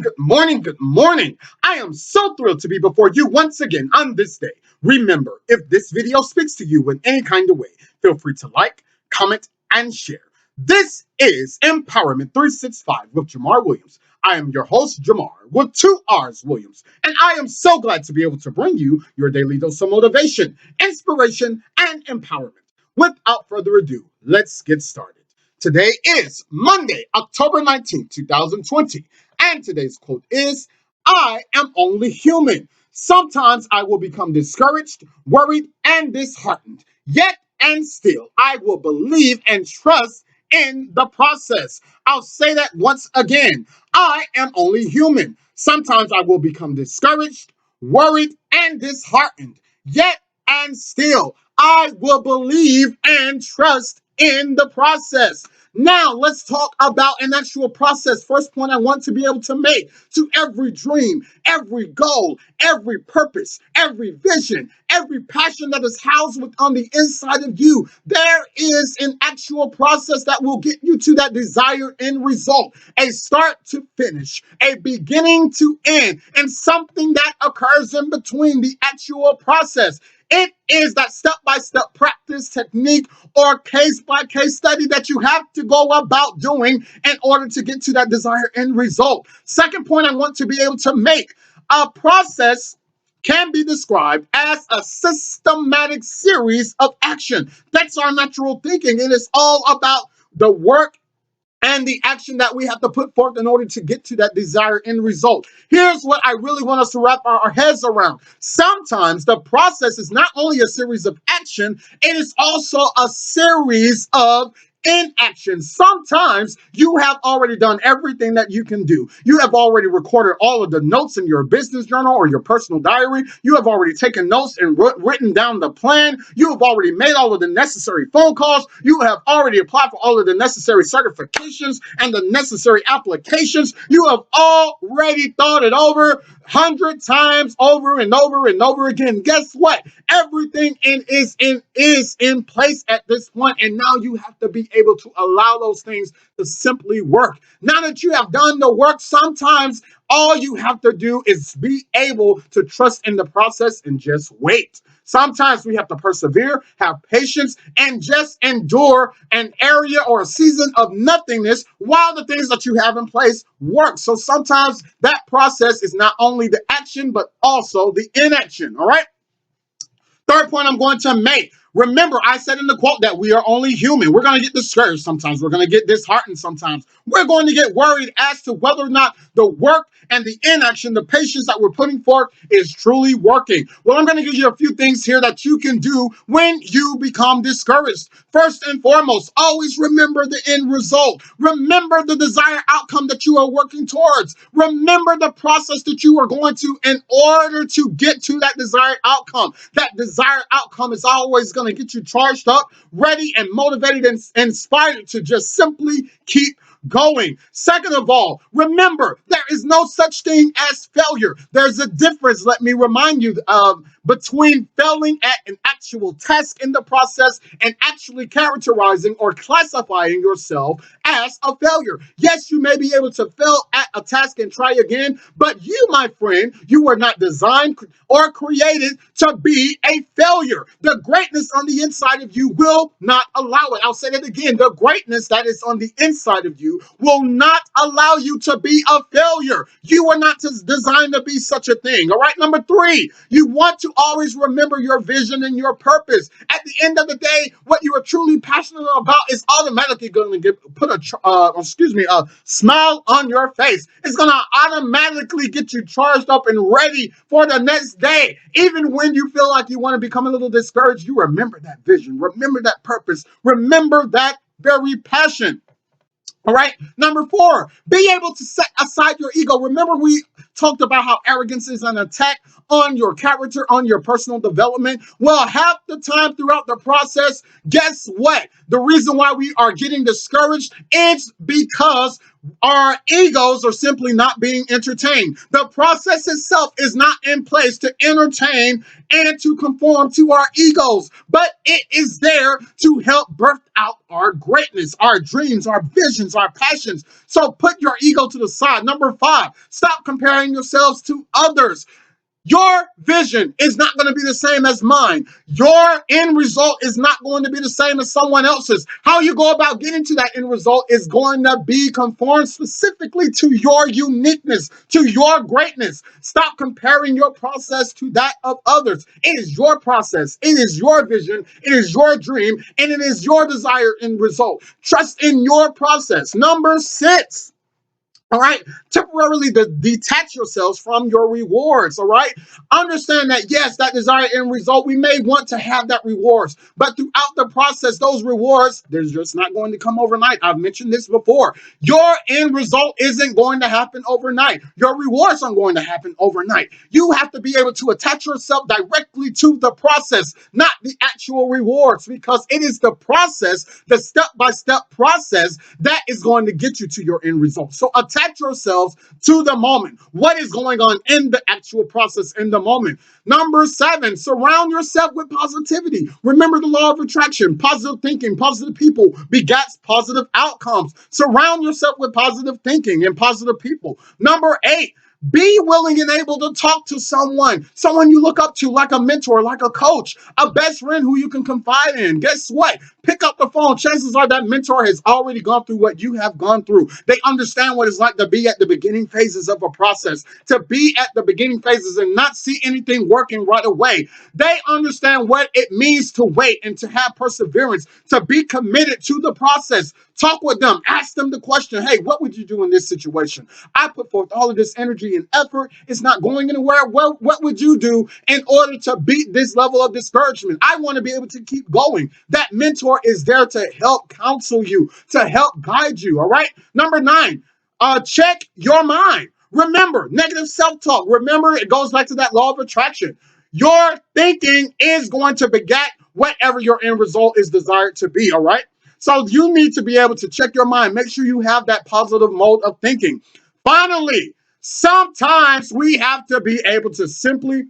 good morning, good morning. I am so thrilled to be before you once again on this day. Remember, if this video speaks to you in any kind of way, feel free to like, comment, and share. This is Empowerment365 with Jamarr Williams. I am your host, Jamarr, with two R's Williams, and I am so glad to be able to bring you your daily dose of motivation, inspiration, and empowerment. Without further ado, let's get started. Today is Monday, October 19th, 2020, and today's quote is, I am only human. Sometimes I will become discouraged, worried, and disheartened. Yet and still, I will believe and trust in the process. I'll say that once again. I am only human. Sometimes I will become discouraged, worried, and disheartened. Yet and still, I will believe and trust in the process. Now, let's talk about an actual process. First point I want to be able to make to every dream, every goal, every purpose, every vision, every passion that is housed on the inside of you. There is an actual process that will get you to that desired end result, a start to finish, a beginning to end, and something that occurs in between the actual process. It is that step-by-step practice technique or case-by-case study that you have to go about doing in order to get to that desired end result. Second point I want to be able to make, a process can be described as a systematic series of action. That's our natural thinking. It is all about the work and the action that we have to put forth in order to get to that desired end result. Here's what I really want us to wrap our heads around. Sometimes the process is not only a series of action, it is also a series of inaction. Sometimes you have already done everything that you can do. You have already recorded all of the notes in your business journal or your personal diary. You have already taken notes and written down the plan. You have already made all of the necessary phone calls. You have already applied for all of the necessary certifications and the necessary applications. You have already thought it over 100 times over and over and over again. Guess what? Everything is in place at this point, and now you have to be able to allow those things to simply work. Now that you have done the work, sometimes all you have to do is be able to trust in the process and just wait. Sometimes we have to persevere, have patience, and just endure an area or a season of nothingness while the things that you have in place work. So sometimes that process is not only the action, but also the inaction. All right. Third point I'm going to make. Remember, I said in the quote that we are only human. We're going to get discouraged sometimes. We're going to get disheartened sometimes. We're going to get worried as to whether or not the work and the inaction, the patience that we're putting forth is truly working. Well, I'm going to give you a few things here that you can do when you become discouraged. First and foremost, always remember the end result. Remember the desired outcome that you are working towards. Remember the process that you are going to in order to get to that desired outcome. That desired outcome is always going to get you charged up, ready, and motivated and inspired to just simply keep going. Second of all, remember, there is no such thing as failure. There's a difference, let me remind you, between failing at an actual task in the process and actually characterizing or classifying yourself as a failure. Yes, you may be able to fail at a task and try again, but you, my friend, you were not designed or created to be a failure. The greatness on the inside of you will not allow it. I'll say that again. The greatness that is on the inside of you will not allow you to be a failure. You are not designed to be such a thing. All right. Number three, you want to always remember your vision and your purpose. At the end of the day, what you are truly passionate about is automatically going to put a smile on your face. It's going to automatically get you charged up and ready for the next day. Even when you feel like you want to become a little discouraged, you remember that vision, remember that purpose, remember that very passion. All right. Number four, be able to set aside your ego. Remember, we talked about how arrogance is an attack on your character, on your personal development. Well, half the time throughout the process, guess what? The reason why we are getting discouraged is because Our egos are simply not being entertained. The process itself is not in place to entertain and to conform to our egos, but it is there to help birth out our greatness, our dreams, our visions, our passions. So put your ego to the side. Number 5, stop comparing yourselves to others. Your vision is not going to be the same as mine. Your end result is not going to be the same as someone else's. How you go about getting to that end result is going to be conformed specifically to your uniqueness, to your greatness. Stop comparing your process to that of others. It is your process. It is your vision. It is your dream. And it is your desired end result. Trust in your process. Number 6. All right, temporarily detach yourselves from your rewards. All right, understand that yes, that desired end result, we may want to have that rewards, but throughout the process, those rewards, they're just not going to come overnight. I've mentioned this before. Your end result isn't going to happen overnight. Your rewards aren't going to happen overnight. You have to be able to attach yourself directly to the process, not the actual rewards, because it is the process, the step-by-step process that is going to get you to your end result. So attach yourselves to the moment. What is going on in the actual process in the moment? Number 7, surround yourself with positivity. Remember the law of attraction. Positive thinking, positive people begets positive outcomes. Surround yourself with positive thinking and positive people. Number 8, be willing and able to talk to someone you look up to, like a mentor, like a coach, a best friend who you can confide in. Guess what? Pick up the phone. Chances are that mentor has already gone through what you have gone through. They understand what it's like to be at the beginning phases of a process, to be at the beginning phases and not see anything working right away. They understand what it means to wait and to have perseverance, to be committed to the process. Talk with them. Ask them the question, hey, what would you do in this situation? I put forth all of this energy and effort. It's not going anywhere. Well, what would you do in order to beat this level of discouragement? I want to be able to keep going. That mentor is there to help counsel you, to help guide you. All right. Number 9, check your mind. Remember, negative self-talk. Remember, it goes back to that law of attraction. Your thinking is going to beget whatever your end result is desired to be. All right. So you need to be able to check your mind. Make sure you have that positive mode of thinking. Finally, sometimes we have to be able to simply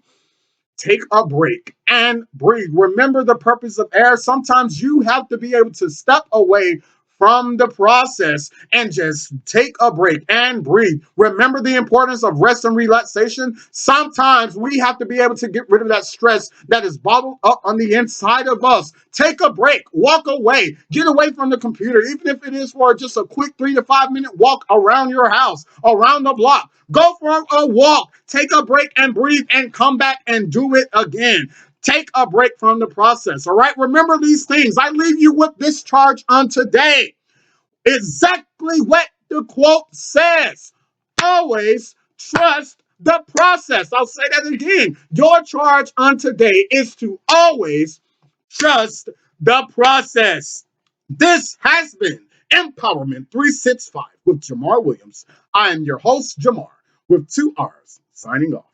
take a break and breathe. Remember the purpose of air. Sometimes you have to be able to step away from the process and just take a break and breathe. Remember the importance of rest and relaxation. Sometimes we have to be able to get rid of that stress that is bottled up on the inside of us. Take a break, walk away, get away from the computer, even if it is for just a quick 3 to 5 minute walk around your house, around the block. Go for a walk, take a break and breathe and come back and do it again. Take a break from the process. All right. Remember these things. I leave you with this charge on today. Exactly what the quote says. Always trust the process. I'll say that again. Your charge on today is to always trust the process. This has been Empowerment365 with Jamarr Williams. I am your host, Jamarr, with 2 R's, signing off.